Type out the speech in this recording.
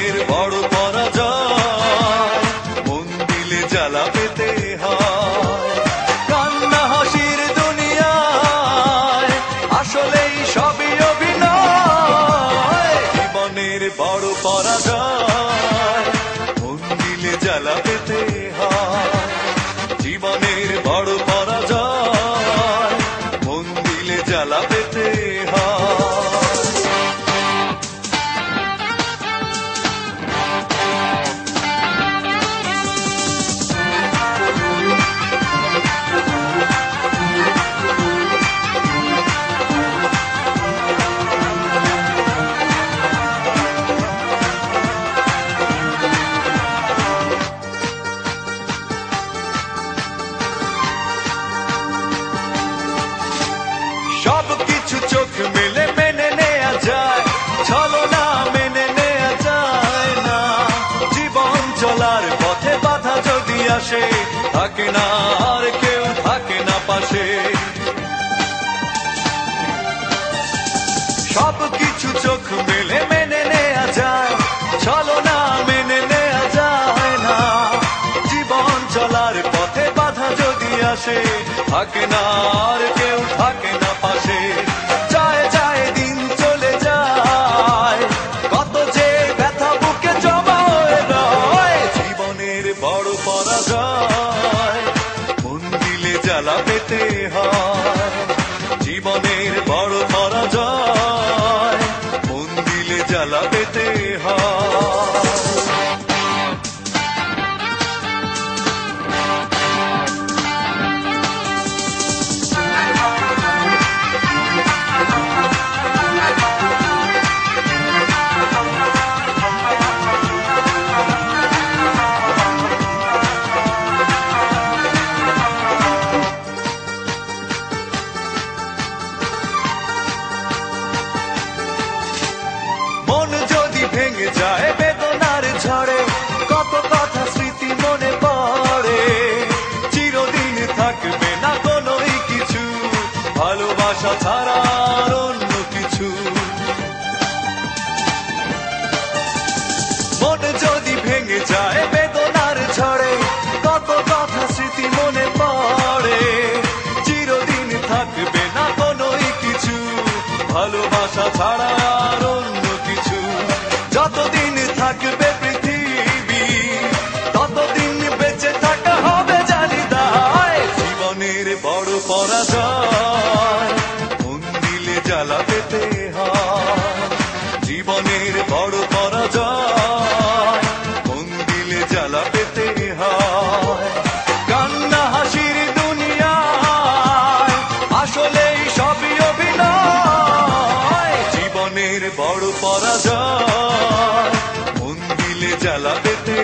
জীবনের বড় পরাজয়, মন দিলে জ্বালা পেতে হয়। কান্না হাসির দুনিয়ায় আসলেই সবই অভিনয়, জীবনের বড় পরাজয়, মন দিলে জ্বালা পেতে হয়। জীবনের বড় পরাজয়, মন দিলে জ্বালা পেতে হয়। সবকিছু চোখ মেলে মেনে নেয়া যায়, ছলনা মেনে নেয়া যায় না। জীবন চলার পথে বাধা যদি আসে, থাকে না আর কেউ থাকে না পাশে। সবকিছু চোখ মেলে মেনে নেয়া যায়, ছলনা মেনে নেয়া যায় না। জীবন চলার পথে বাধা যদি আসে, থাকে না আর কেউ থাকে না পাশে। যায় যায় দিন চলে যায়, কত যে ব্যথা বুকে জমা হয়ে রয়। জীবনের বড় পরাজয়, মন দিলে জ্বালা পেতে হয়। জীবনের বড় পরাজয়, মন দিলে জ্বালা পেতে হয়। মন যদি ভেঙে যায় বেদনার ঝড়ে, কত কথা স্মৃতি মনে পড়ে। চিরদিন থাকবে না কোনোই কিছু, ভালোবাসা ছাড়া আর অন্য কিছু। মন যদি ভেঙে যায় বেদনার ঝড়ে, কত কথা স্মৃতি মনে পড়ে। চিরদিন থাকবে না কোনোই কিছু, ভালোবাসা ছাড়া আর অন্য কিছু। যতদিন থাকবে পৃথিবী, ততদিন বেঁচে থাকা হবে জানি দায়। জীবনের বড় পরাজয়, মন দিলে জ্বালা পেতে হয়। জীবনের বড় পরাজয়, মন দিলে জ্বালা পেতে হয়। কান্না হাসির দুনিয়ায় আসলেই সবই অভিনয়, জীবনের বড় পরাজয়, মন দিলে জ্বালা পেতে